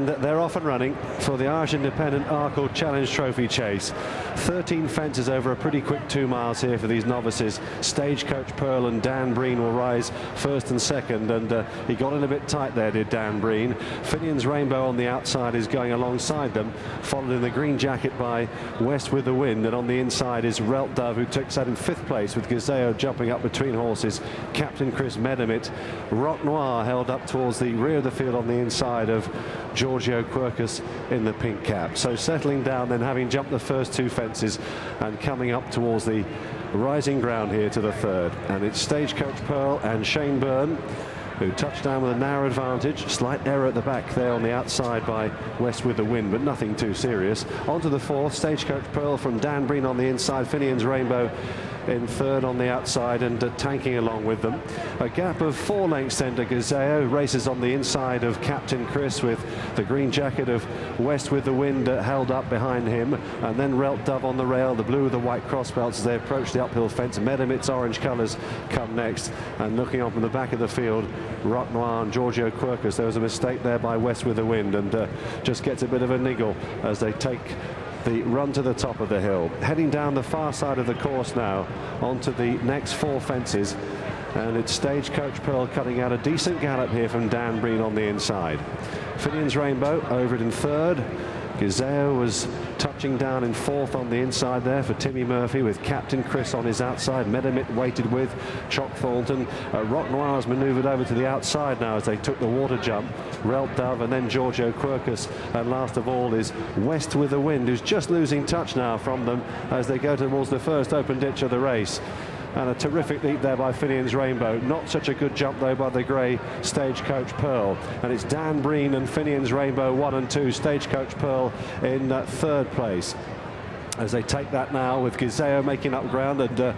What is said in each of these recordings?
And they're off and running for the Irish Independent Arkle Challenge Trophy chase. 13 fences over a pretty quick 2 miles here for these novices. Stagecoach Pearl and Dan Breen will rise first and second, and he got in a bit tight there, did Dan Breen. Finian's Rainbow on the outside is going alongside them, followed in the green jacket by West with the Wind, and on the inside is Relt Dove, who takes that in 5th place, with Gazeo jumping up between horses. Captain Chris Medamit. Rock Noir held up towards the rear of the field on the inside of Giorgio Quercus in the pink cap. So settling down then, having jumped the first 2 fences and coming up towards the rising ground here to the 3rd. And it's Stagecoach Pearl and Shane Byrne who touched down with a narrow advantage. Slight error at the back there on the outside by West with the Wind, but nothing too serious. On to the 4th, Stagecoach Pearl from Dan Breen on the inside, Finian's Rainbow in 3rd on the outside, and tanking along with them. A gap of 4 lengths then to Gazeo, races on the inside of Captain Chris, with the green jacket of West with the Wind held up behind him, and then Relt Dove on the rail, the blue with the white crossbelts as they approach the uphill fence. Medamit's orange colours come next, and looking on from the back of the field, Rock Noir and Giorgio Quercus. There was a mistake there by West with the Wind, and just gets a bit of a niggle as they take the run to the top of the hill. Heading down the far side of the course now onto the next 4 fences, and it's Stagecoach Pearl cutting out a decent gallop here from Dan Breen on the inside. Finian's Rainbow over it in 3rd. Gazeo was touching down in 4th on the inside there for Timmy Murphy, with Captain Chris on his outside. Medamit waited with Chock Thornton. Rock Noir has manoeuvred over to the outside now as they took the water jump. Relt Dove and then Giorgio Quercus, and last of all is West with the Wind, who's just losing touch now from them as they go towards the first open ditch of the race. And a terrific leap there by Finian's Rainbow. Not such a good jump though by the grey Stagecoach Pearl. And it's Dan Breen and Finian's Rainbow 1 and 2. Stagecoach Pearl in 3rd place as they take that now, with Gazeo making up ground, and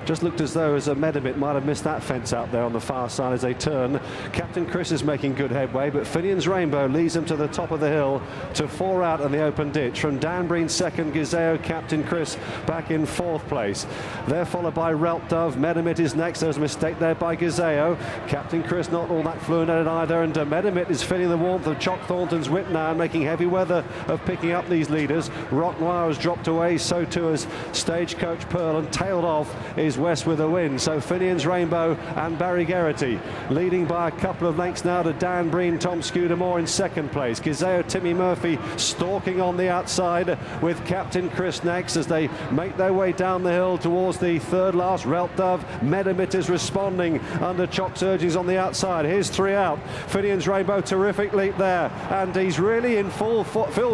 just looked as though Medamit might have missed that fence out there on the far side as they turn. Captain Chris is making good headway, but Finian's Rainbow leads them to the top of the hill to 4 out in the open ditch. From Dan Breen 2nd, Gazeo, Captain Chris back in 4th place. They're followed by Relt Dove. Medamit is next. There's a mistake there by Gazeo. Captain Chris not all that fluent at it either, and Medamit is feeling the warmth of Chock Thornton's whip now and making heavy weather of picking up these leaders. Rock Noir has dropped away, so too has Stagecoach Pearl, and tailed off is West with the Wind. So Finian's Rainbow and Barry Geraghty leading by a couple of lengths now to Dan Breen, Tom Scudamore in 2nd place. Gazeo, Timmy Murphy stalking on the outside, with Captain Chris next as they make their way down the hill towards the 3rd last. Relt Dove. Medamit is responding under Chock's urgings on the outside. Here's 3 out. Finian's Rainbow, terrific leap there, and he's really in full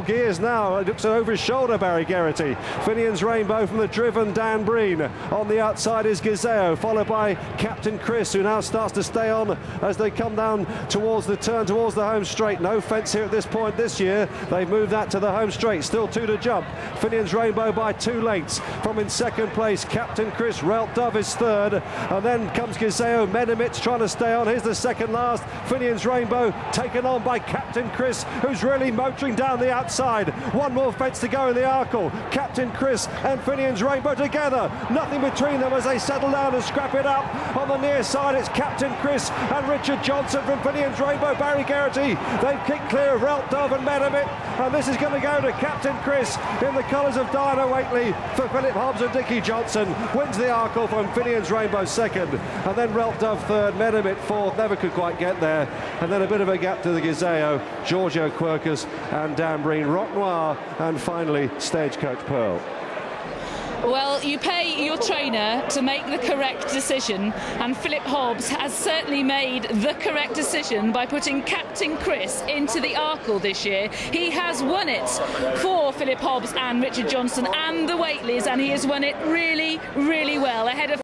gears now. It looks over his shoulder, Barry Geraghty. Finian's Rainbow from the driven Dan Breen. On the outside is Gazeo, followed by Captain Chris, who now starts to stay on as they come down towards the turn, towards the home straight. No fence here at this point this year. They've moved that to the home straight. Still 2 to jump. Finian's Rainbow by 2 lengths from in 2nd place. Captain Chris. Relt Dove is 3rd, and then comes Gazeo. Medamit's trying to stay on. Here's the 2nd last. Finian's Rainbow taken on by Captain Chris, who's really motoring down the outside. 1 more fence to go in the Arkle. Captain Chris and Finian's Rainbow together. Nothing between them as they settle down and scrap it up. On the near side, it's Captain Chris and Richard Johnson from Finian's Rainbow. Barry Geraghty, they've kicked clear of Relt Dove and Medamit, and this is going to go to Captain Chris in the colours of Diana Waitley for Philip Hobbs and Dickie Johnson. Wins the Arkle from Finian's Rainbow 2nd, and then Relt Dove 3rd, Medamit 4th, never could quite get there, and then a bit of a gap to the Gazeo, Giorgio Quercus and Dan Breen, Rock Noir, and finally Stagecoach Pearl. Well, you pay your trainer to make the correct decision, and Philip Hobbs has certainly made the correct decision by putting Captain Chris into the Arkle this year. He has won it for Philip Hobbs and Richard Johnson and the Waitleys, and he has won it really, really well, ahead of